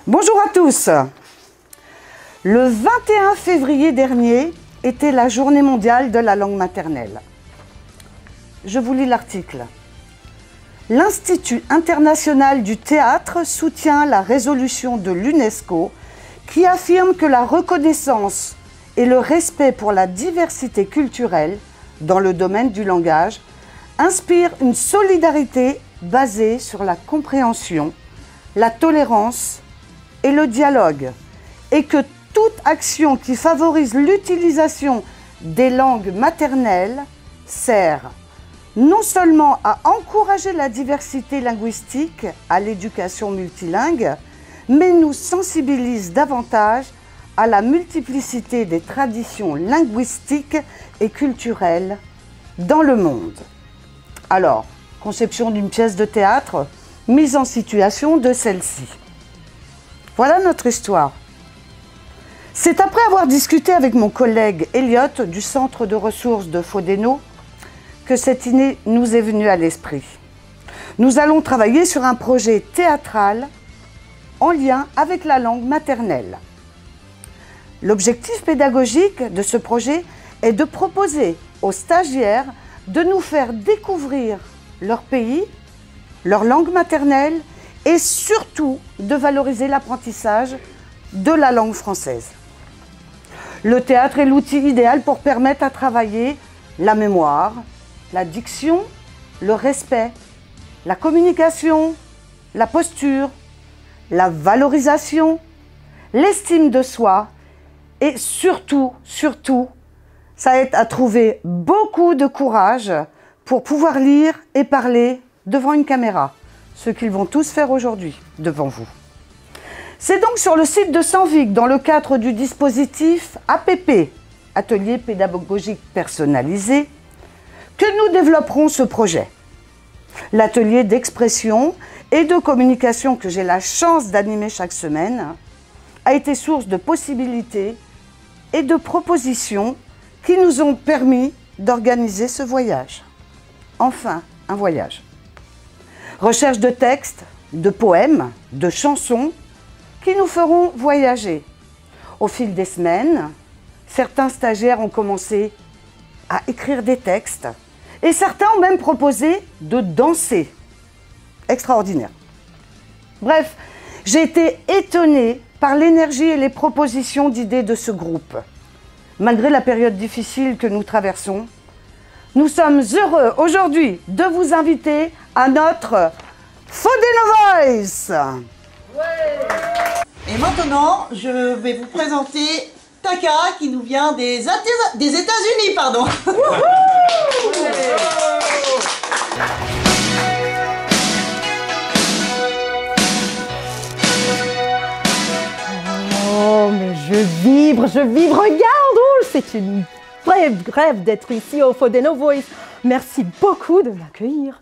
Bonjour à tous. Le 21 février dernier était la journée mondiale de la langue maternelle. Je vous lis l'article. L'Institut international du théâtre soutient la résolution de l'UNESCO qui affirme que la reconnaissance et le respect pour la diversité culturelle dans le domaine du langage inspirent une solidarité basée sur la compréhension, la tolérance et le dialogue, et que toute action qui favorise l'utilisation des langues maternelles sert non seulement à encourager la diversité linguistique à l'éducation multilingue, mais nous sensibilise davantage à la multiplicité des traditions linguistiques et culturelles dans le monde. Alors, conception d'une pièce de théâtre, mise en situation de celle-ci. Voilà notre histoire. C'est après avoir discuté avec mon collègue Elliot du Centre de ressources de Fodeno que cette idée nous est venue à l'esprit. Nous allons travailler sur un projet théâtral en lien avec la langue maternelle. L'objectif pédagogique de ce projet est de proposer aux stagiaires de nous faire découvrir leur pays, leur langue maternelle et surtout de valoriser l'apprentissage de la langue française. Le théâtre est l'outil idéal pour permettre à travailler la mémoire, la diction, le respect, la communication, la posture, la valorisation, l'estime de soi et surtout, ça aide à trouver beaucoup de courage pour pouvoir lire et parler devant une caméra, ce qu'ils vont tous faire aujourd'hui devant vous. C'est donc sur le site de Sanvic, dans le cadre du dispositif APP, Atelier pédagogique personnalisé, que nous développerons ce projet. L'atelier d'expression et de communication que j'ai la chance d'animer chaque semaine a été source de possibilités et de propositions qui nous ont permis d'organiser ce voyage. Enfin, un voyage. Recherche de textes, de poèmes, de chansons qui nous feront voyager. Au fil des semaines, certains stagiaires ont commencé à écrire des textes et certains ont même proposé de danser. Extraordinaire. Bref, j'ai été étonnée par l'énergie et les propositions d'idées de ce groupe. Malgré la période difficile que nous traversons, nous sommes heureux aujourd'hui de vous inviter à notre Fodeno Voice. Et maintenant, je vais vous présenter Taka qui nous vient des États-Unis, pardon. Oh, mais je vibre, regarde, oh, c'est une vraie rêve d'être ici au Fodeno Voice. Merci beaucoup de m'accueillir.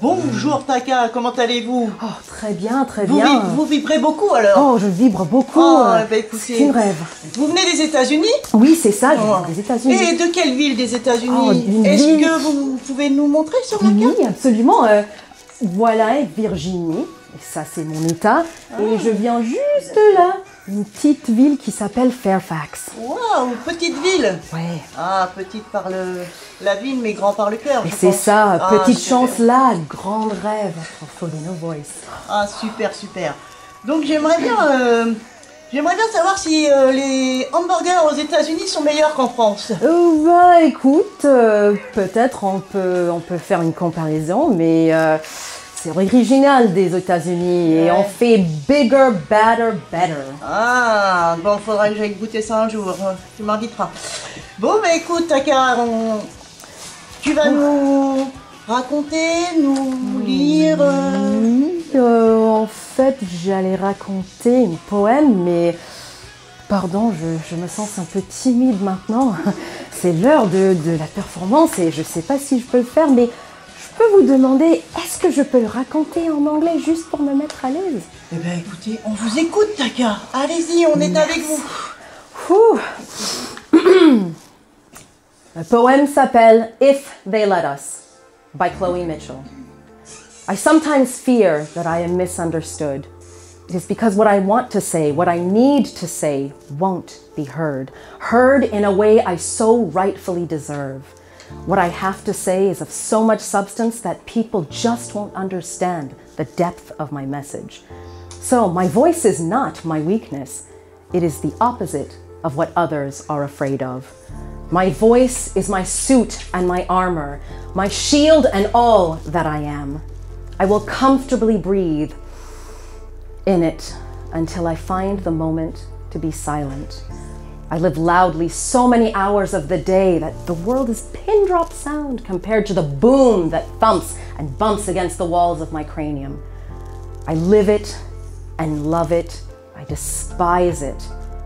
Bonjour Taka, comment allez-vous? Oh, très bien, très bien. Vous vibrez beaucoup alors? Oh, je vibre beaucoup. Oh, bah, écoutez, c'est une rêve. Vous venez des États-Unis? Oui, c'est ça, je viens des États-Unis. Et de quelle ville des États-Unis? Oh, une Est-ce ville... que vous pouvez nous montrer sur la carte? Oui, absolument. Voilà, Virginie. Et ça, c'est mon état. Et je viens juste là, une petite ville qui s'appelle Fairfax. Waouh, petite ville. Ouais. Ah, petite par la ville, mais grand par le cœur. Et c'est ça, petite super. chance là, grande rêve entre Fodeno Voice. Ah, super, super. Donc j'aimerais bien savoir si les hamburgers aux États-Unis sont meilleurs qu'en France. Bah écoute, peut-être on peut faire une comparaison, mais c'est original des États-Unis et on fait bigger, better, better. Ah, bon, faudra que j'aille goûter ça un jour, tu m'inviteras. Bon, bah écoute, Taka, tu vas nous raconter, nous lire Oui, en fait, j'allais raconter un poème, mais pardon, je me sens un peu timide maintenant. C'est l'heure de la performance et je sais pas si je peux le faire, mais je peux vous demander, est-ce que je peux le raconter en anglais juste pour me mettre à l'aise? Eh bien écoutez, on vous écoute Taka, allez-y, on est avec vous. Le poème s'appelle If They Let Us by Chloe Mitchell. I sometimes fear that I am misunderstood, It is because what I want to say, what I need to say, won't be heard. Heard in a way I so rightfully deserve. What I have to say is of so much substance that people just won't understand the depth of my message. So my voice is not my weakness. It is the opposite of what others are afraid of. My voice is my suit and my armor, my shield and all that I am. I will comfortably breathe in it until I find the moment to be silent. I live loudly so many hours of the day that the world is pin drop sound compared to the boom that thumps and bumps against the walls of my cranium. I live it and love it. I despise it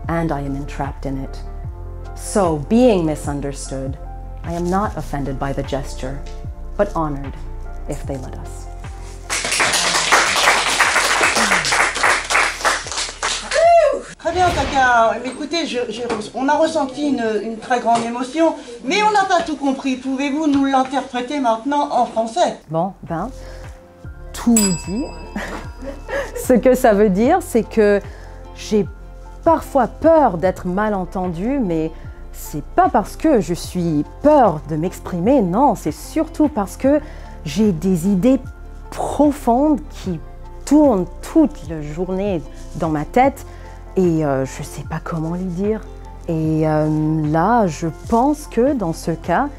and I am entrapped in it. So, being misunderstood, I am not offended by the gesture, but honored if they let us. Très bien, Taka. Mais écoutez, on a ressenti une très grande émotion, mais on n'a pas tout compris. Pouvez-vous nous l'interpréter maintenant en français? Bon, ben, tout dire. Ce que ça veut dire, c'est que j'ai parfois peur d'être mal entendue, mais c'est pas parce que je suis peur de m'exprimer, non, c'est surtout parce que j'ai des idées profondes qui tournent toute la journée dans ma tête et je sais pas comment les dire. Et là, je pense que dans ce cas,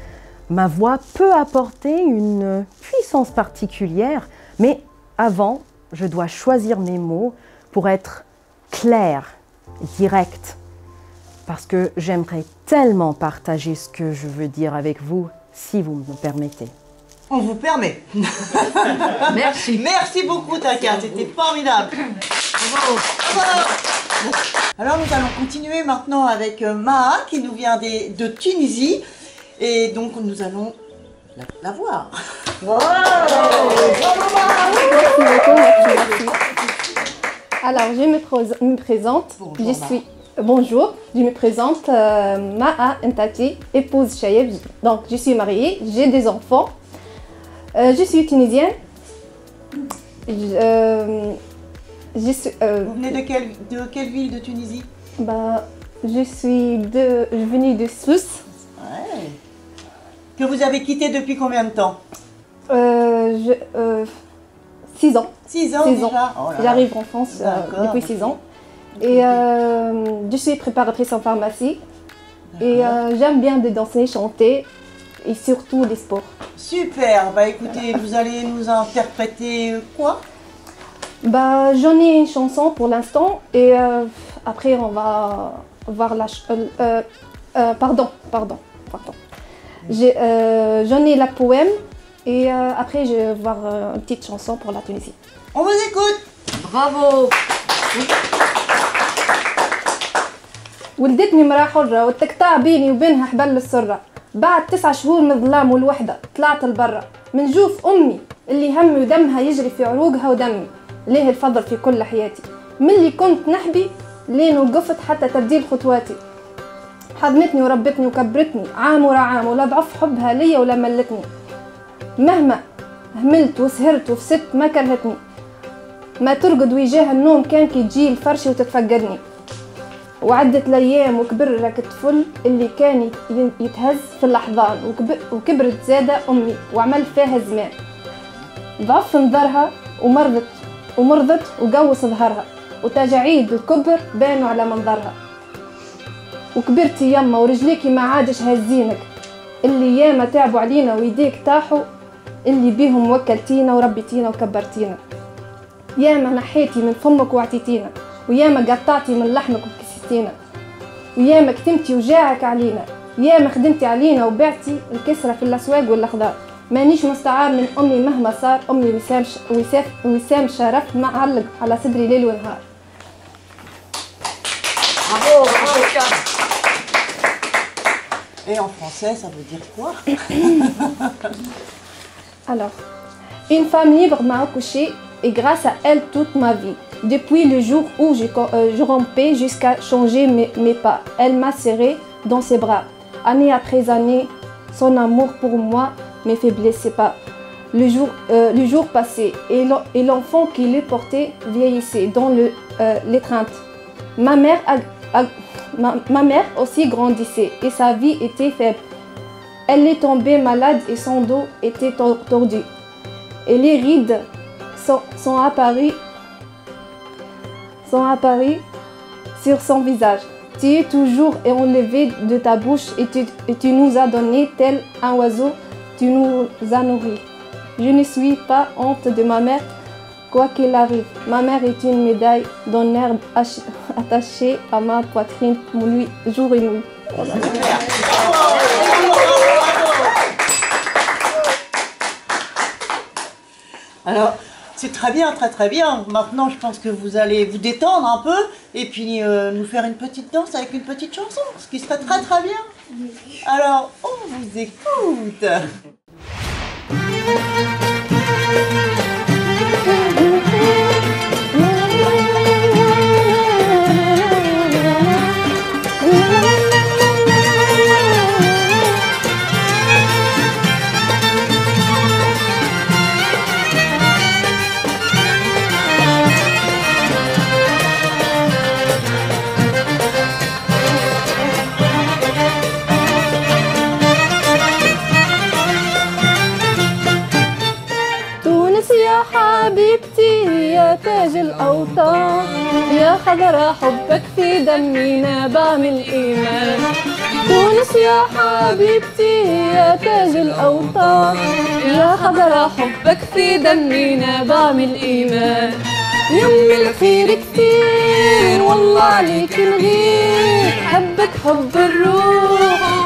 ma voix peut apporter une puissance particulière, mais avant, je dois choisir mes mots pour être claire, direct, parce que j'aimerais tellement partager ce que je veux dire avec vous, si vous me permettez. On vous permet. Merci. Merci beaucoup, Taka, c'était formidable. Bravo. Alors nous allons continuer maintenant avec Maha qui nous vient de Tunisie et donc nous allons la voir. Wow. Merci. Alors je me présente. Bonjour, Bonjour, je me présente Maha Ntati, épouse Chayeb. Donc je suis mariée, j'ai des enfants. Je suis tunisienne. Vous venez de quelle ville de Tunisie? Je suis venue de Sousse. Ouais. Que vous avez quitté depuis combien de temps? 6 ans. 6 ans déjà. Oh là. J'arrive en France depuis 6 ans. Et je suis préparatrice en pharmacie. Et j'aime bien de danser, chanter et surtout les sports. Super. Bah écoutez, vous allez nous interpréter quoi? J'en ai une chanson pour l'instant et après on va voir la... pardon. J'en ai la poème et après je vais voir une petite chanson pour la Tunisie. On vous écoute. Bravo. ولدتني مرأة حرة والتقطاع بيني وبينها حبل السرة. بعد 9 شهور من الظلام والوحدة طلعت لبرا من جوف أمي اللي همي ودمها يجري في عروقها ودمي. ليه الفضل في كل حياتي من اللي كنت نحبي لين وقفت حتى تبديل خطواتي. حضنتني وربتني وكبرتني عام ورا عام ولا ضعف حبها ليا ولا ملتني. مهما هملت وسهرت وفسدت ما كرهتني. ما ترقد ويجاه النوم كان كي تجي الفرشي وتتفقدني. وعدت الايام وكبر لك الطفل اللي كان يتهز في اللحظان وكبرت زاده امي وعمل فيها زمان. ضعف نظرها ومرضت وقوس ظهرها وتجاعيد الكبر بانوا على منظرها. وكبرتي يما ورجليكي ما عادش هزينك اللي ياما تعبوا علينا ويديك طاحوا اللي بيهم وكلتينا وربيتينا وكبرتينا. ياما نحيتي من فمك وعطيتينا وياما قطعتي من لحمك وكسيتينا وياما كتمتي وجاعك علينا. ياما خدمتي علينا وبعتي الكسرة في الأسواق والأخضار. مانيش مستعار من أمي مهما صار. أمي وسام شرف معلق على صدري ليل ونهار. Bravo. Et en français, ça veut dire quoi? Alors, une femme libre m'a accouchée et grâce à elle toute ma vie. Depuis le jour où je rampais jusqu'à changer mes pas, elle m'a serré dans ses bras. Année après année, son amour pour moi me faiblissait pas. le jour passait et l'enfant qui le portait vieillissait dans l'étreinte. Ma mère aussi grandissait et sa vie était faible. Elle est tombée malade et son dos était tordu. Et les rides sont apparues sur son visage. Tu es toujours enlevé de ta bouche et tu nous as donné tel un oiseau, tu nous as nourris. Je ne suis pas honte de ma mère, quoi qu'il arrive. Ma mère est une médaille d'honneur attachée à ma poitrine, nuit, jour et nuit. Voilà. Alors, c'est très bien, très bien. Maintenant, je pense que vous allez vous détendre un peu et puis nous faire une petite danse avec une petite chanson, ce qui serait très bien. Alors, on vous écoute. حبيبتي يا تاج الأوطان يا خضرا حبك في دمي نابع من الإيمان تونس يا حبيبتي يا تاج الأوطان يا خضرا حبك في دمي نابع من الإيمان يم الخير كتير والله عليك نغير حبك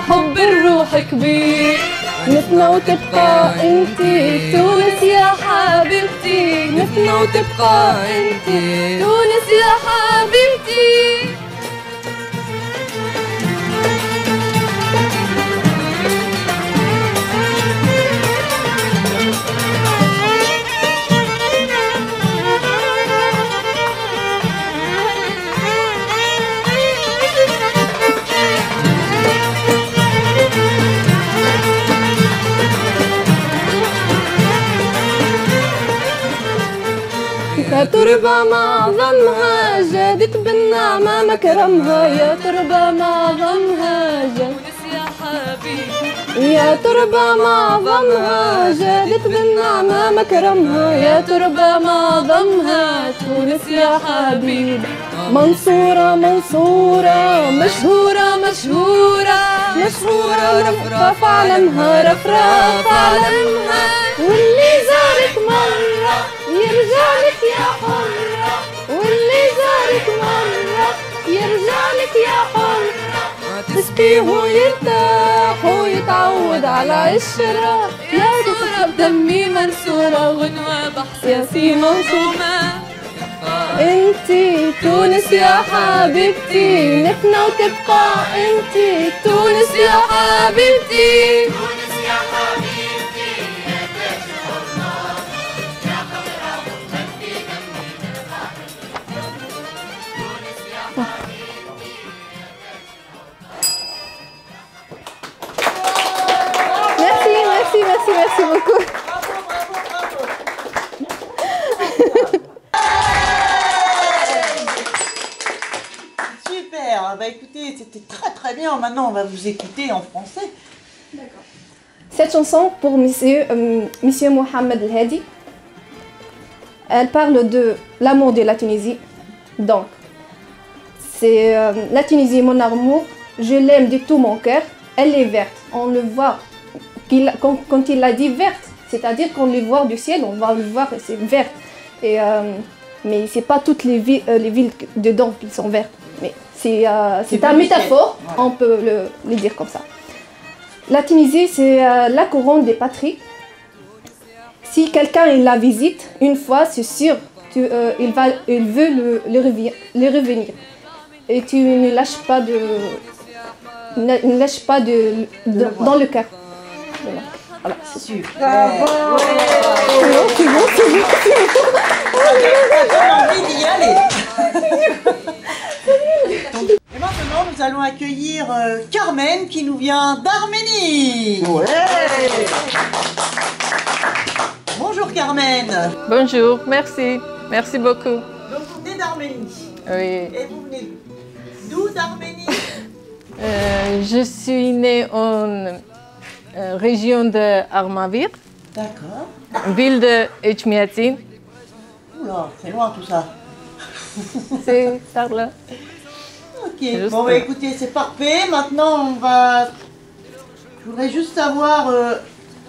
حب الروح كبير نفنا وتبقى انتي تونس يا حبيبتي نفنا وتبقى انتي تونس يا حبيبتي يا تربى معظمها جادت بالنعمة مكرمها يا تربى معظمها تونس يا حبيبي يا تربى معظمها جادت بالنعمة مكرمها يا تربى معظمها تونس يا حبيبي منصورة منصورة مشهورة مشهورة مشهورة رفرف علمها رفرف علمها واللي زارك مرة يرجع لك يا حرة واللي زارك مرة يرجع لك يا حرة تسقيه ويرتاح ويتعود على عشرة يا صورة بدمي منصورة غنوة بإحساسي منصومة انتي تونس يا حبيبتي نفنا وتبقى انتي تونس يا حبيبتي تونس يا حبيبتي Merci beaucoup. Super, bah écoutez, c'était très bien. Maintenant, on va vous écouter en français. D'accord. Cette chanson pour monsieur Mohamed El Hadi, elle parle de l'amour de la Tunisie. Donc, c'est la Tunisie, mon amour, je l'aime de tout mon cœur. Elle est verte, on le voit. Quand il a dit verte, c'est-à-dire qu'on les voit du ciel, on va le voir, c'est vert. Et, mais c'est pas toutes les villes dedans qui sont vertes. Mais c'est une métaphore, on peut le dire comme ça. La Tunisie, c'est la couronne des patries. Si quelqu'un la visite une fois, c'est sûr, il veut le revenir. Et tu ne lâches pas dans le cœur. Voilà. Super. Bravo. C'est bon. J'ai envie d'y aller. Et maintenant, nous allons accueillir Carmen qui nous vient d'Arménie. Ouais. Carmen. Bonjour, merci. Merci beaucoup. Donc vous venez d'Arménie. Oui. Et vous venez d'où d'Arménie? Je suis née en région de Armavir, D'accord. ville de Etchmiadzin. Oula, c'est loin tout ça. C'est par là. Ok, Juste bon bah écoutez, c'est parfait. Maintenant, on va... Je voudrais juste savoir...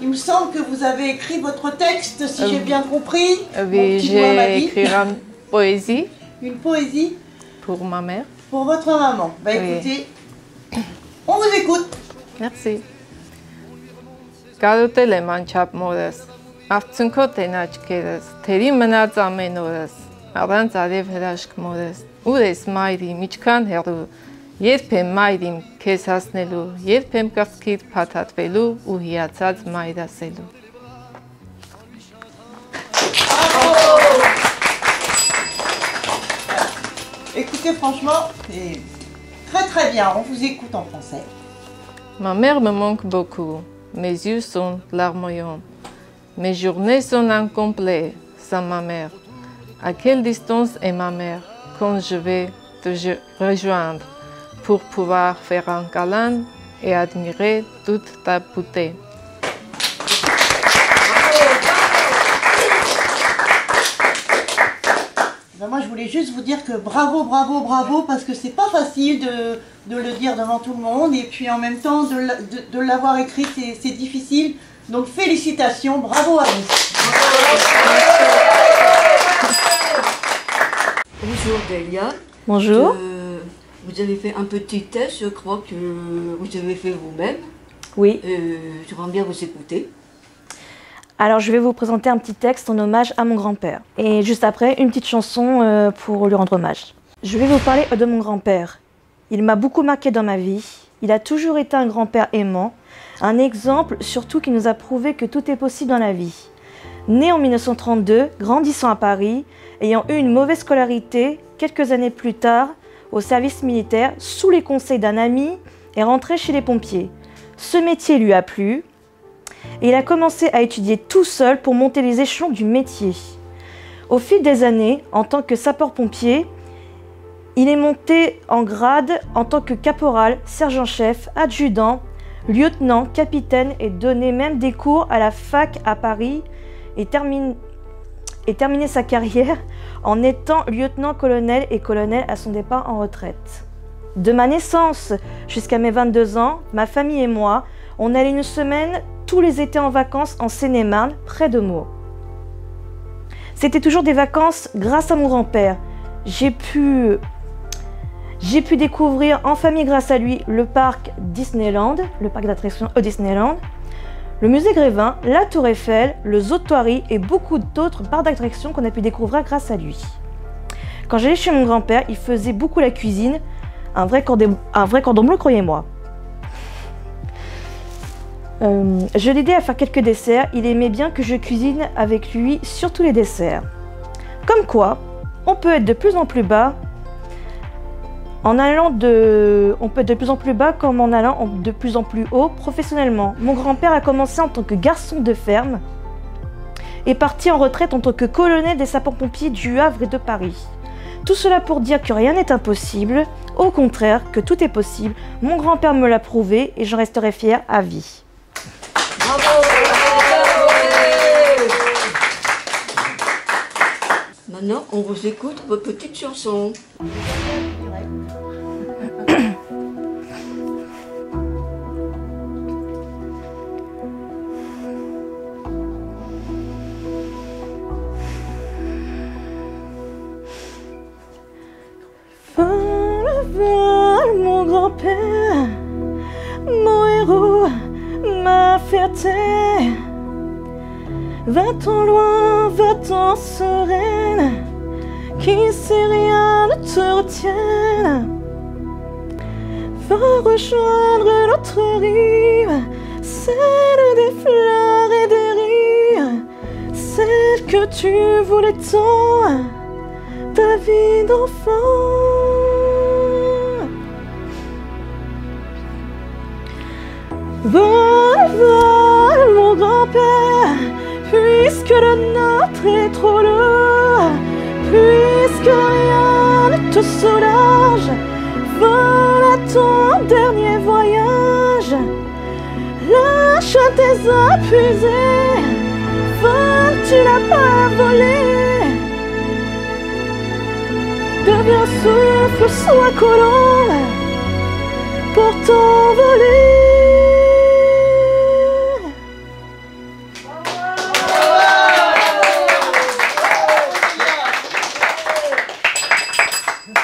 il me semble que vous avez écrit votre texte, si j'ai bien compris. Oui, j'ai écrit une poésie Une poésie pour ma mère. pour votre maman. Bah Oui. écoutez, on vous écoute. Merci. Կարոտել եմ անչափ մորս, արցունքո տենաճկերս, թերի մնաց ամեն օրս, առանց արև հրաշք մորս, ուր ես մայրիմ, իչքան հեռու, երբ եմ մայրիմ քեզ հասնելու, երբ եմ կրծքիդ փաթաթվելու ու հիացած մայր ասելու։ Écoutez, franchement, c'est très bien. On vous écoute en français. Ma mère me manque beaucoup, mes yeux sont larmoyants, mes journées sont incomplètes sans ma mère. À quelle distance est ma mère quand je vais te rejoindre pour pouvoir faire un câlin et admirer toute ta beauté? Ben moi, je voulais juste vous dire que bravo, bravo, bravo, parce que c'est pas facile de le dire devant tout le monde, et puis en même temps, de l'avoir écrit, c'est difficile. Donc félicitations, bravo à vous. Bonjour Delia. Bonjour. Vous avez fait un petit test, je crois que vous avez fait vous-même. Oui. J'aimerais bien vous écouter. Alors je vais vous présenter un petit texte en hommage à mon grand-père. Et juste après, une petite chanson pour lui rendre hommage. Je vais vous parler de mon grand-père. Il m'a beaucoup marqué dans ma vie. Il a toujours été un grand-père aimant. Un exemple surtout qui nous a prouvé que tout est possible dans la vie. Né en 1932, grandissant à Paris, ayant eu une mauvaise scolarité, quelques années plus tard, au service militaire, sous les conseils d'un ami, est rentré chez les pompiers. Ce métier lui a plu. Et il a commencé à étudier tout seul pour monter les échelons du métier. Au fil des années, en tant que sapeur-pompier, il est monté en grade en tant que caporal, sergent-chef, adjudant, lieutenant, capitaine et donné même des cours à la fac à Paris et terminé sa carrière en étant lieutenant-colonel et colonel à son départ en retraite. De ma naissance jusqu'à mes 22 ans, ma famille et moi, on allait une semaine tous les étés en vacances en Seine-et-Marne, près de Meaux. C'était toujours des vacances grâce à mon grand-père. J'ai pu découvrir en famille grâce à lui le parc Disneyland, le parc d'attractions Disneyland, le musée Grévin, la Tour Eiffel, le Zoo de Thoiry et beaucoup d'autres parcs d'attractions qu'on a pu découvrir grâce à lui. Quand j'allais chez mon grand-père, il faisait beaucoup la cuisine, un vrai cordon bleu, croyez-moi. Je l'aidais à faire quelques desserts, il aimait bien que je cuisine avec lui surtout les desserts. Comme quoi, on peut être de plus en plus bas on peut être de plus en plus bas comme en allant de plus en plus haut professionnellement. Mon grand-père a commencé en tant que garçon de ferme et parti en retraite en tant que colonel des sapeurs-pompiers du Havre et de Paris. Tout cela pour dire que rien n'est impossible, au contraire que tout est possible. Mon grand-père me l'a prouvé et j'en resterai fière à vie. Bravo! Maintenant, on vous écoute votre petite chanson. Mon grand-père, mon héros, ma fierté. Va-t'en loin, va-t'en sereine, qui sait rien ne te retienne. Va rejoindre l'autre rive, celle des fleurs et des rires, celle que tu voulais tant, ta vie d'enfant. Vole, vole, mon grand-père, puisque que le nôtre est trop lourd, puisque rien ne te soulage, vole à ton dernier voyage, lâche tes épuisés, vole, tu n'as pas volé, deviens souffle, sois colombe, pour t'envoler.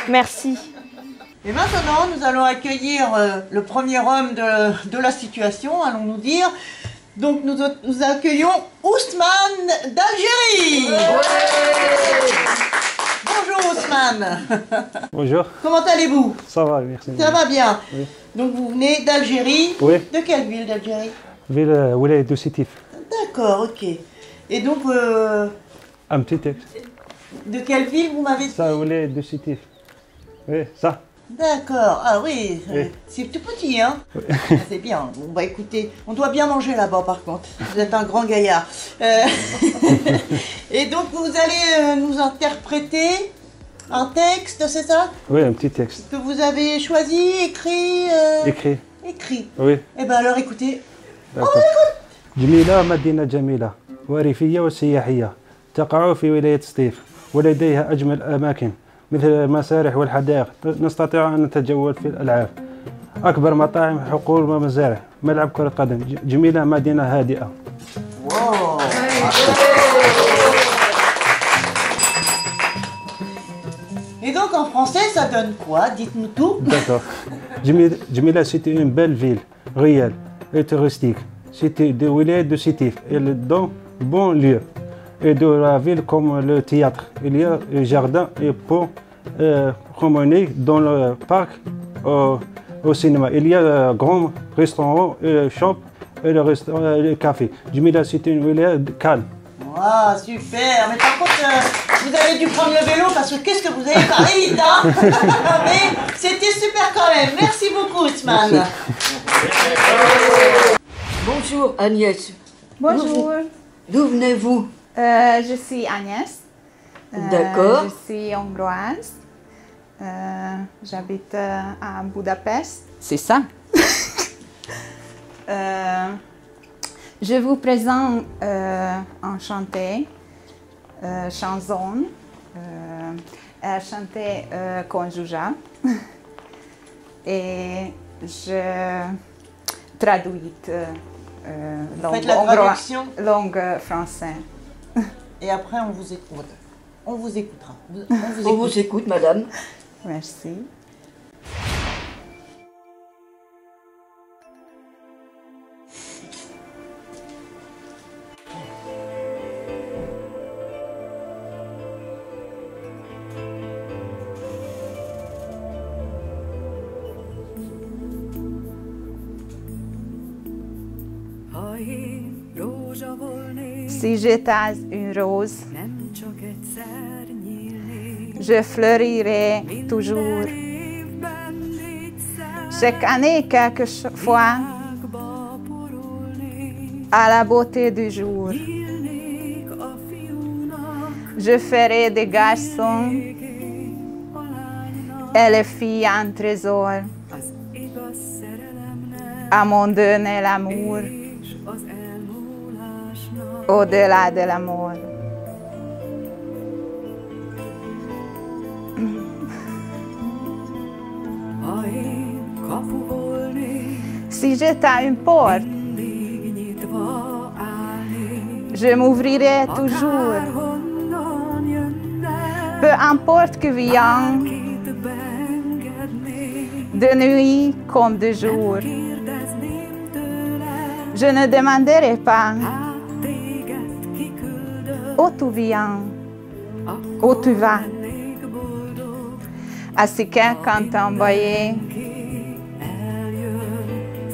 Merci. Et maintenant, nous allons accueillir le premier homme de la situation, allons-nous dire. Donc, nous accueillons Ousmane d'Algérie. Bonjour Ousmane. Bonjour. Comment allez-vous? Ça va, merci. Ça va bien. Oui. Donc, vous venez d'Algérie. Oui. De quelle ville d'Algérie? Ville Wilaya de Sétif. D'accord, ok. Et donc, Un petit texte. de quelle ville vous m'avez dit? Ça, Wilaya de Sétif. Oui, ça. D'accord, ah oui, Oui. c'est tout petit, hein? C'est bien. Bon, bah écoutez, on doit bien manger là-bas par contre. Vous êtes un grand gaillard. Et donc, vous allez nous interpréter un texte, c'est ça? Oui, un petit texte. Que vous avez choisi, écrit Écrit. Écrit. Oui. Eh bien alors écoutez. D'accord. جميلة مدينة جميلة وريفية وسياحية تقع في ولاية سطيف ولديها أجمل أماكن مثل المسارح والحدائق نستطيع أن نتجول في الألعاب أكبر مطاعم حقول ومزارع ملعب كرة قدم جميلة مدينة هادئة. Wow. Et donc en français ça donne quoi? Dites-nous tout. D'accord. Djamila, c'était une belle ville, réelle et touristique. C'était de Wilaya de Sétif et dans bon lieu. Et de la ville comme le théâtre. Il y a un jardin et pour promener dans le parc au cinéma. Il y a un grand restaurant, shop et le restaurant et le café. Djamila, c'était une wilaya calme. Wow, super. Mais par contre, vous avez dû prendre le vélo parce que qu'est-ce que vous avez parlé vite, hein? Mais c'était super quand même. Merci beaucoup, Ousmane. Bonjour Agnès. Bonjour, D'où venez-vous? je suis Agnès. D'accord. Je suis hongroise. J'habite à Budapest. C'est ça. Je vous présente un chanson, chantée conjuga. Et je traduis Faites la traduction. langue française. Et après, on vous écoute. On vous écoutera. On vous écoute, madame. Merci. Si j'étais une rose, je fleurirais toujours. Chaque année, quelquefois, à la beauté du jour, je ferai des garçons et les filles un trésor. À mon donner l'amour au-delà de l'amour. Si j'étais une porte, je m'ouvrirai toujours. Peu importe que vienne, de nuit comme de jour. Je ne demanderai pas où tu viens, où tu vas. Si quelqu'un t'a envoyé,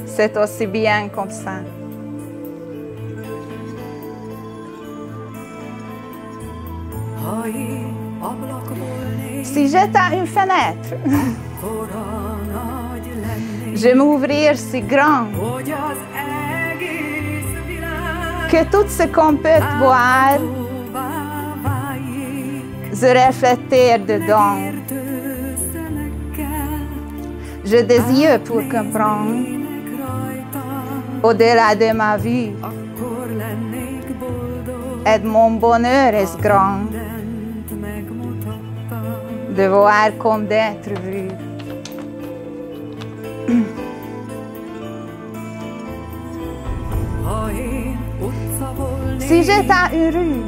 c'est aussi bien comme ça. Si j'étais une fenêtre, je m'ouvrirais si grand que tout ce qu'on peut voir se reflète dedans. Je désire pour comprendre au-delà de ma vie. Et mon bonheur est grand de voir comme d'être vu. Si j'étais heureux,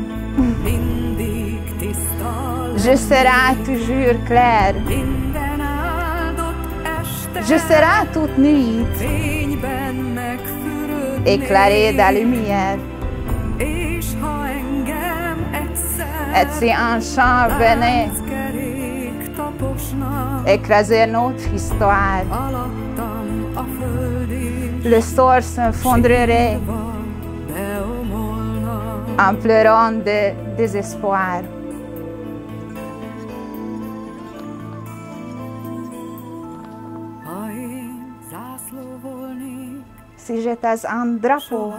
je serai toujours clair. Je serai toute nuit, éclairée de la lumière. Et si un chant venait écraser notre histoire, le sort s'effondrerait en pleurant de désespoir. Si j'étais un drapeau,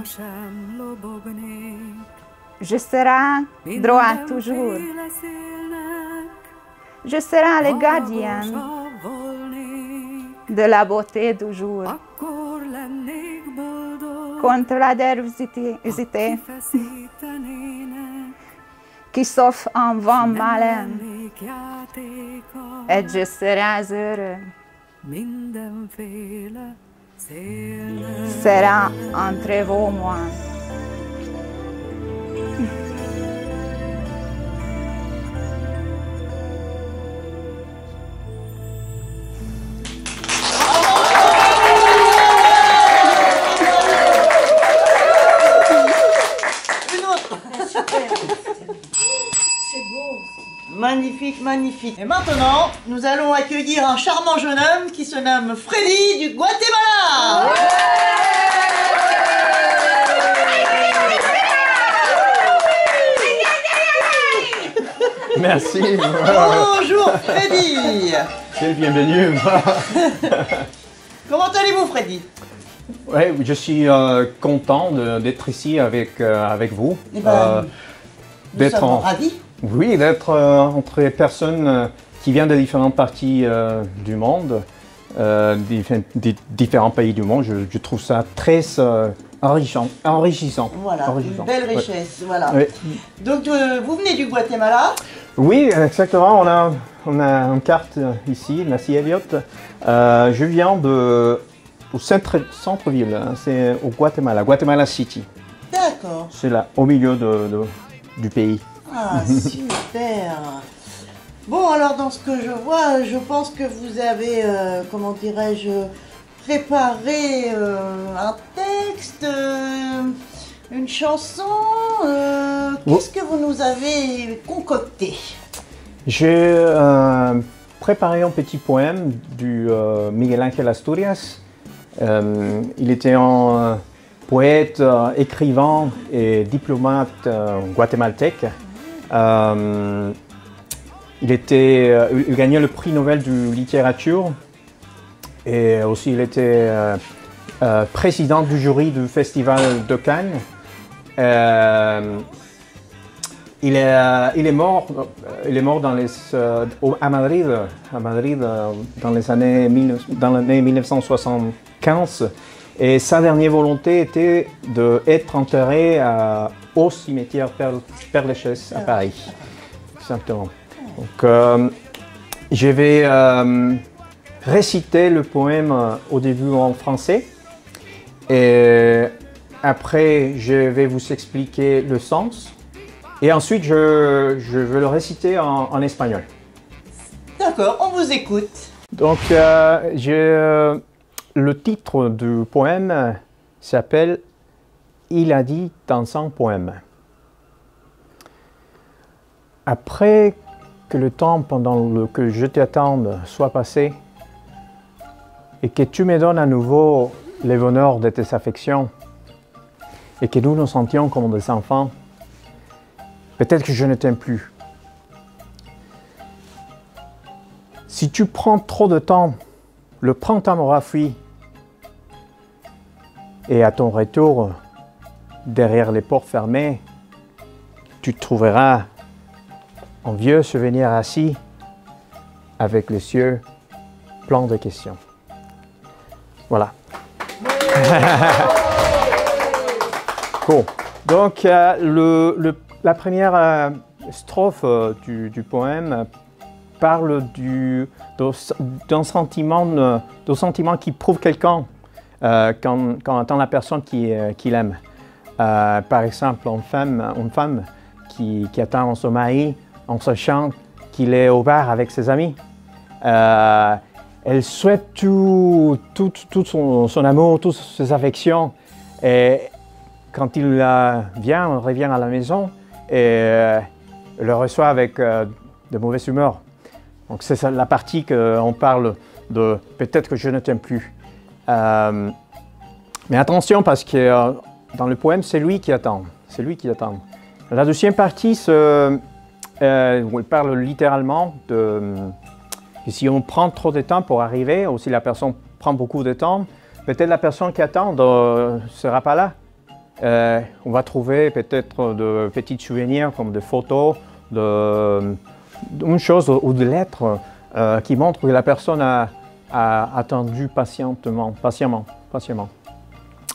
je serai droit toujours. Je serai le gardien de la beauté du jour. Contre l'adversité qui s'offre un vent malin, et je serai heureux. Sera entre vous et moi. Magnifique, magnifique. Et maintenant, nous allons accueillir un charmant jeune homme qui se nomme Freddy du Guatemala. Merci. Bonjour Freddy. Bienvenue. Comment allez-vous Freddy? Oui, je suis content d'être ici avec vous. Eh ben, nous sommes ravis. Oui, d'être entre les personnes qui viennent de différentes parties du monde, différents pays du monde. Je trouve ça très enrichissant. Voilà, une belle richesse. Ouais. Voilà. Oui. Donc, vous venez du Guatemala? Oui, exactement. On a une carte ici, Massy Elliott. Je viens au centre-ville, hein, c'est au Guatemala, Guatemala City. D'accord. C'est là, au milieu du pays. Ah, super. Bon, alors dans ce que je vois, je pense que vous avez, comment dirais-je, préparé un texte, une chanson. Qu'est-ce que vous nous avez concocté? J'ai préparé un petit poème du Miguel Ángel Asturias. Il était un poète, écrivain et diplomate guatémaltèque. Il gagnait le prix Nobel de littérature et aussi il était président du jury du festival de Cannes. Il est mort à Madrid dans l'année 1975 et sa dernière volonté était d'être enterré au cimetière Père-Lachaise à Paris. Exactement. Donc, je vais réciter le poème au début en français et après je vais vous expliquer le sens et ensuite je vais le réciter en espagnol. D'accord, on vous écoute. Donc, le titre du poème s'appelle « Il a dit dans son poème ». Après que le temps pendant que je t'attends soit passé et que tu me donnes à nouveau les bonheurs de tes affections et que nous nous sentions comme des enfants, peut-être que je ne t'aime plus. Si tu prends trop de temps, le printemps m'aura fui et à ton retour, derrière les portes fermées, tu trouveras un vieux souvenir assis avec les yeux pleins de questions. Voilà. Cool. Donc, la première strophe du poème parle d'un sentiment qui prouve quelqu'un quand on attend la personne qu'il aime. Par exemple, une femme qui attend son mari en sachant qu'il est au bar avec ses amis. Elle souhaite tout son amour, toutes ses affections. Et quand il revient à la maison, elle le reçoit avec de mauvaise humeur. Donc c'est la partie qu'on parle de « peut-être que je ne t'aime plus ». Mais attention parce que dans le poème, c'est lui qui attend. C'est lui qui attend. La deuxième partie, où il parle littéralement de si on prend trop de temps pour arriver, ou si la personne prend beaucoup de temps, peut-être la personne qui attend ne sera pas là. On va trouver peut-être de petits souvenirs comme des photos, d'une chose ou de lettres qui montrent que la personne a attendu patiemment.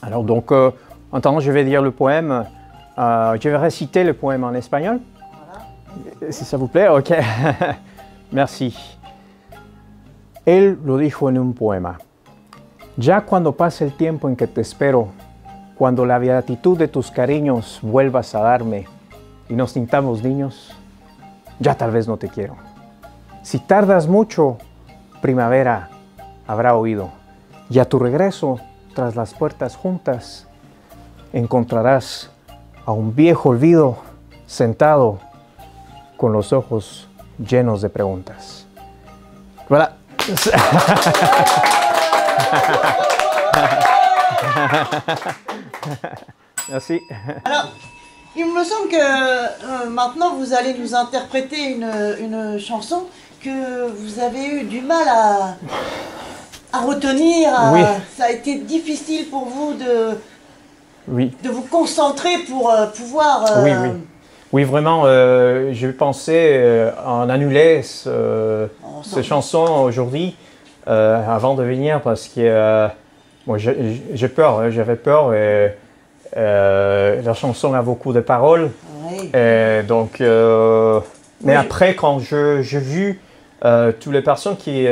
Alors donc, maintenant je vais dire le poème. Je vais réciter le poème en espagnol. Voilà. Si ça vous plaît, ok. Merci. Él lo dijo en un poema. Ya cuando pase el tiempo en que te espero, cuando la beatitud de tus cariños vuelvas a darme y nos sintamos niños, ya tal vez no te quiero. Si tardas mucho, primavera habrá oído, y a tu regreso, tras las puertas juntas, encontrarás a un viejo olvido sentado con los ojos llenos de preguntas. Voilà. Merci. Alors, il me semble que maintenant vous allez nous interpréter une chanson que vous avez eu du mal à retenir. Oui. Ça a été difficile pour vous oui. de vous concentrer pour pouvoir... Oui, oui. Oui, vraiment, je pensais en annuler cette chanson aujourd'hui avant de venir parce que bon, j'ai peur, j'avais peur et la chanson a beaucoup de paroles. Oui. Et donc, mais oui. Après, quand j'ai vu toutes les personnes qui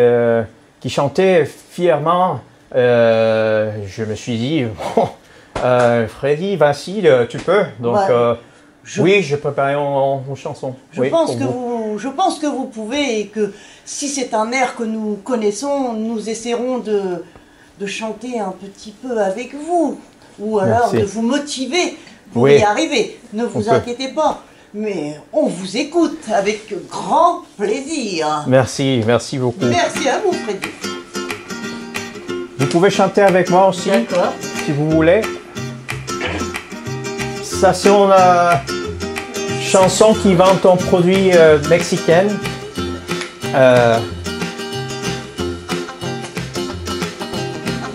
chantaient fièrement, je me suis dit, bon, Freddy, vas-y, tu peux. Donc, ouais. Oui, j'ai préparé une chanson. Je pense que vous pouvez et que si c'est un air que nous connaissons, nous essaierons de chanter un petit peu avec vous. Ou alors de vous motiver pour y arriver. Ne vous inquiétez pas. Mais on vous écoute avec grand plaisir. Merci, merci beaucoup. Merci à vous, Freddy. Vous pouvez chanter avec moi aussi, si vous voulez. Ça, c'est une chanson qui vante un produit mexicain.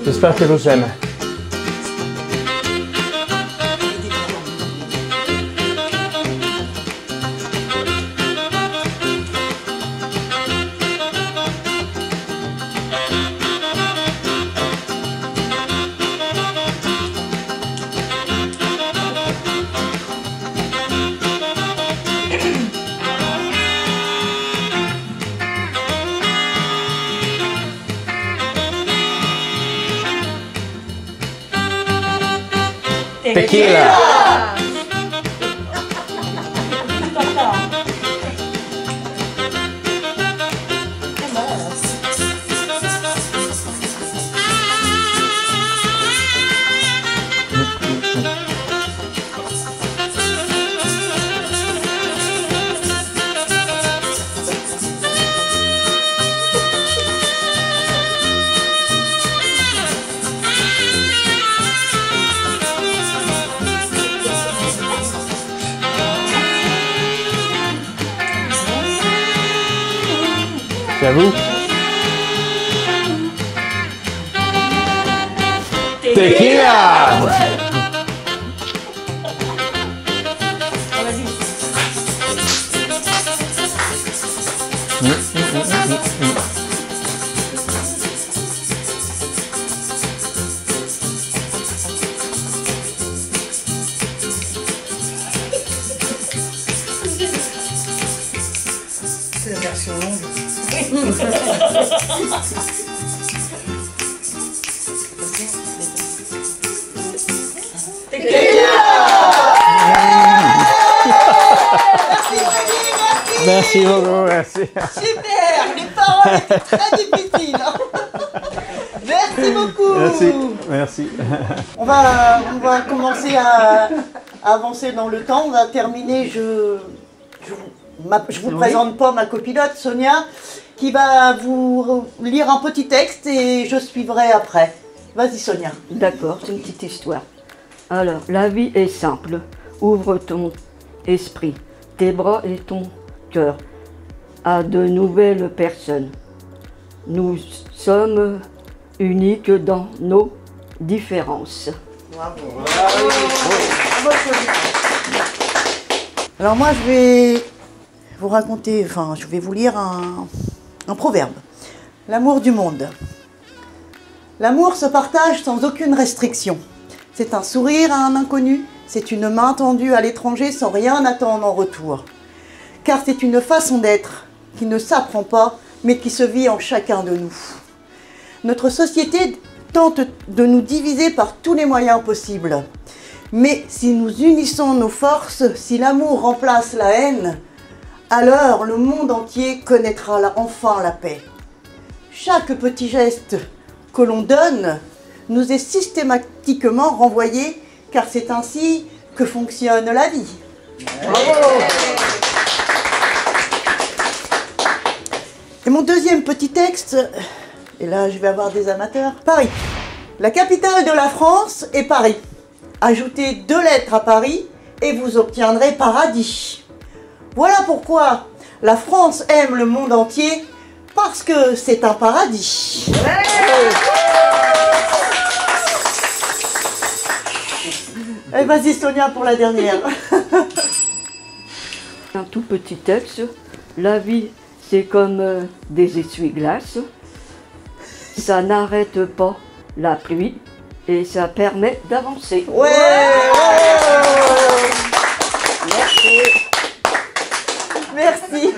J'espère que vous aimez. Tequila. C'est à vous. Tequila. C'est la version longue. Merci beaucoup, merci. Super, les paroles étaient très difficiles. Merci beaucoup. Merci, merci. On va commencer à avancer dans le temps. On va terminer. Je vous présente pas ma copilote Sonia, qui va vous lire un petit texte et je suivrai après. Vas-y Sonia. D'accord, c'est une petite histoire. Alors, la vie est simple. Ouvre ton esprit, tes bras et ton cœur à de nouvelles personnes. Nous sommes uniques dans nos différences. Bravo. Alors moi je vais vous raconter, enfin je vais vous lire un proverbe. L'amour du monde. L'amour se partage sans aucune restriction. C'est un sourire à un inconnu, c'est une main tendue à l'étranger sans rien attendre en retour. Car c'est une façon d'être qui ne s'apprend pas, mais qui se vit en chacun de nous. Notre société tente de nous diviser par tous les moyens possibles. Mais si nous unissons nos forces, si l'amour remplace la haine, alors le monde entier connaîtra enfin la paix. Chaque petit geste que l'on donne nous est systématiquement renvoyé, car c'est ainsi que fonctionne la vie. Bravo! Et mon deuxième petit texte, et là je vais avoir des amateurs. Paris. La capitale de la France est Paris. Ajoutez 2 lettres à Paris et vous obtiendrez paradis. Voilà pourquoi la France aime le monde entier, parce que c'est un paradis. Et vas-y Sonia pour la dernière. Un tout petit texte. La vie, c'est comme des essuie-glaces. Ça n'arrête pas la pluie et ça permet d'avancer. Ouais, Merci. Merci.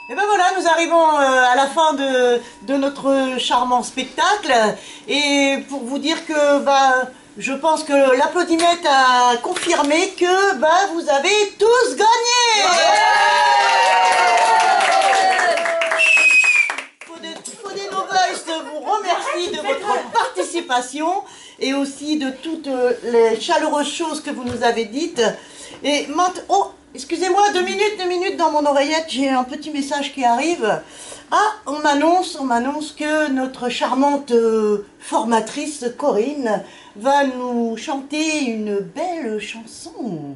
Et ben voilà, nous arrivons à la fin de notre charmant spectacle. Et pour vous dire que je pense que l'applaudimètre a confirmé que vous avez tous gagné. Faudé No Voice vous remercie de votre participation et aussi de toutes les chaleureuses choses que vous nous avez dites. Et maintenant, oh, excusez-moi, 2 minutes dans mon oreillette, j'ai un petit message qui arrive. Ah, on m'annonce que notre charmante formatrice Corinne va nous chanter une belle chanson.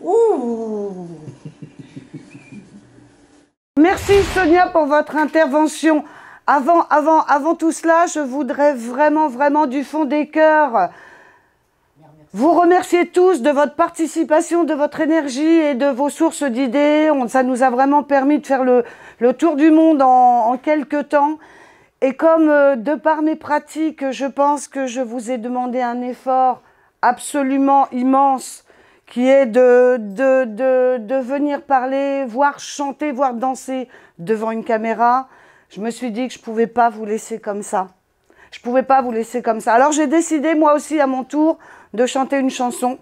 Ouh. Merci Sonia pour votre intervention. Avant tout cela, je voudrais vraiment du fond des cœurs vous remercier tous de votre participation, de votre énergie et de vos sources d'idées. Ça nous a vraiment permis de faire le tour du monde en quelques temps. Et comme de par mes pratiques, je pense que je vous ai demandé un effort absolument immense, qui est de venir parler, voire chanter, voire danser devant une caméra. Je me suis dit que je ne pouvais pas vous laisser comme ça. Je ne pouvais pas vous laisser comme ça. Alors j'ai décidé, moi aussi, à mon tour, de chanter une chanson.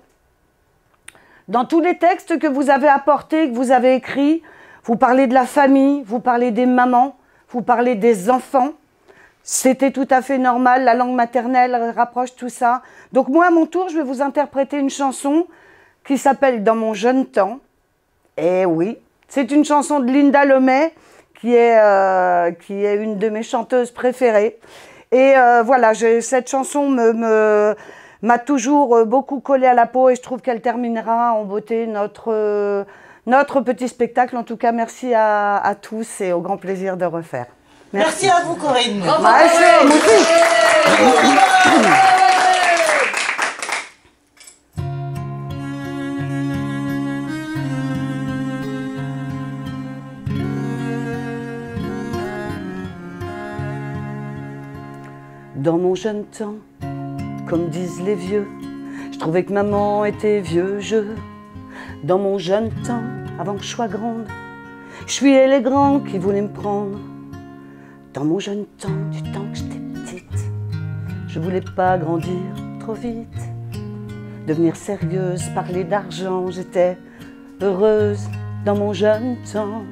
Dans tous les textes que vous avez apportés, que vous avez écrits, vous parlez de la famille, vous parlez des mamans, vous parlez des enfants. C'était tout à fait normal, la langue maternelle rapproche tout ça. Donc moi, à mon tour, je vais vous interpréter une chanson qui s'appelle « Dans mon jeune temps ». Et oui, c'est une chanson de Linda Lemay, qui est une de mes chanteuses préférées. Et voilà, cette chanson m'a toujours beaucoup collé à la peau et je trouve qu'elle terminera en beauté notre petit spectacle. En tout cas, merci à tous et au grand plaisir de refaire. Merci à vous Corinne. Dans mon jeune temps, comme disent les vieux, je trouvais que maman était vieux jeu. Dans mon jeune temps, avant que je sois grande, je suis les grands qui voulaient me prendre. Dans mon jeune temps, du temps que j'étais petite, je voulais pas grandir trop vite. Devenir sérieuse, parler d'argent, j'étais heureuse dans mon jeune temps.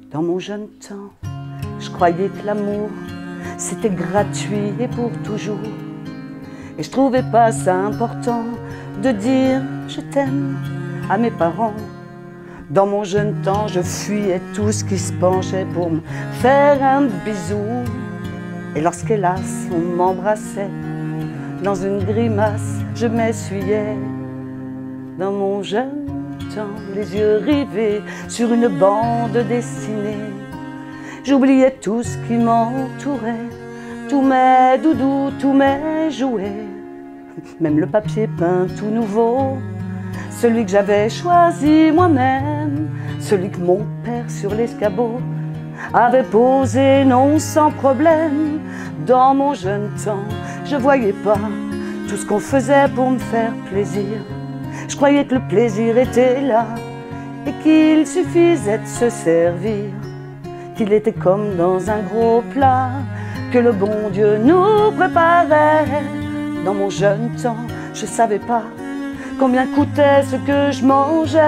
Dans mon jeune temps, je croyais que l'amour, c'était gratuit et pour toujours. Et je trouvais pas ça important de dire je t'aime à mes parents. Dans mon jeune temps, je fuyais tout ce qui se penchait pour me faire un bisou. Et lorsqu'hélas, on m'embrassait, dans une grimace, je m'essuyais. Dans mon jeune temps, les yeux rivés sur une bande dessinée, j'oubliais tout ce qui m'entourait, tous mes doudous, tous mes jouets, même le papier peint tout nouveau, celui que j'avais choisi moi-même, celui que mon père sur l'escabeau avait posé non sans problème. Dans mon jeune temps, je voyais pas tout ce qu'on faisait pour me faire plaisir. Je croyais que le plaisir était là et qu'il suffisait de se servir, qu'il était comme dans un gros plat que le bon Dieu nous préparait. Dans mon jeune temps, je savais pas combien coûtait ce que je mangeais.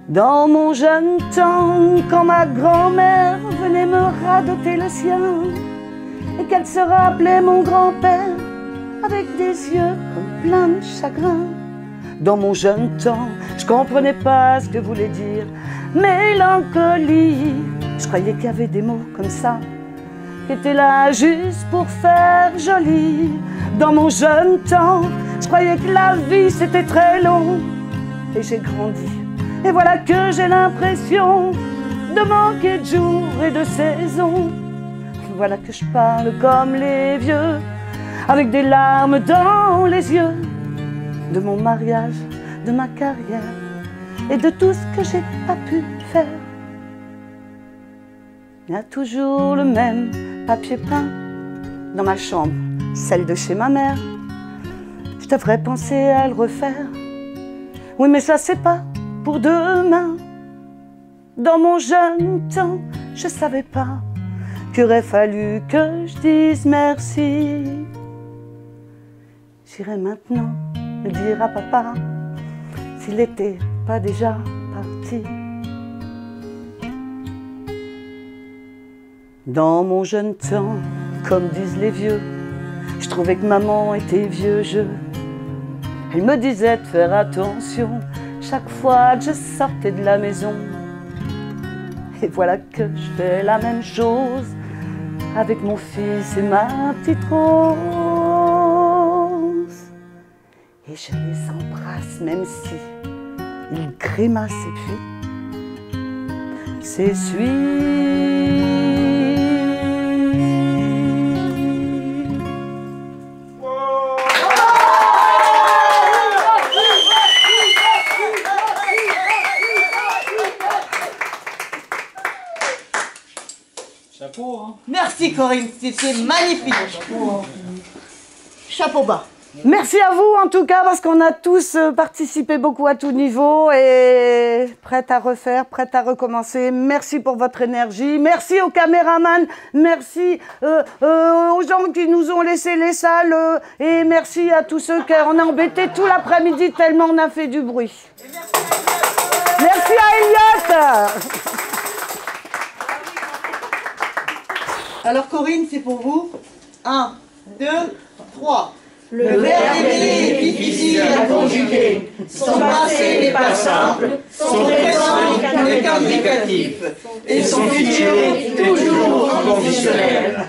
Dans mon jeune temps, quand ma grand-mère venait me radoter le sien et qu'elle se rappelait mon grand-père avec des yeux comme plein de chagrin. Dans mon jeune temps, je comprenais pas ce que voulait dire mélancolie. Je croyais qu'il y avait des mots comme ça qui étaient là juste pour faire joli. Dans mon jeune temps, je croyais que la vie c'était très long. Et j'ai grandi, et voilà que j'ai l'impression de manquer de jours et de saisons. Voilà que je parle comme les vieux, avec des larmes dans les yeux, de mon mariage, de ma carrière et de tout ce que j'ai pas pu faire. Il y a toujours le même papier peint dans ma chambre, celle de chez ma mère. Je devrais penser à le refaire. Oui, mais ça c'est pas pour demain. Dans mon jeune temps, je savais pas qu'il aurait fallu que je dise merci. J'irai maintenant me dire à papa s'il n'était pas déjà parti. Dans mon jeune temps, comme disent les vieux, je trouvais que maman était vieux jeu. Elle me disait de faire attention chaque fois que je sortais de la maison. Et voilà que je fais la même chose avec mon fils et ma petite Rose. Et je les embrasse même si ils grimacent et puis s'essuient. Chapeau, hein. Merci Corinne, c'était magnifique. Chapeau, chapeau bas. Merci à vous en tout cas parce qu'on a tous participé beaucoup à tout niveau et prête à refaire, prête à recommencer. Merci pour votre énergie, merci aux caméramans, merci aux gens qui nous ont laissé les salles et merci à tous ceux qu'on a embêtés tout l'après-midi tellement on a fait du bruit. Merci à Elliot. Alors Corinne, c'est pour vous. 1, 2, 3. Le verbe aimer est difficile à conjuguer. Son passé n'est pas simple, son présent n'est qu'indicatif, et son futur est toujours conditionnel.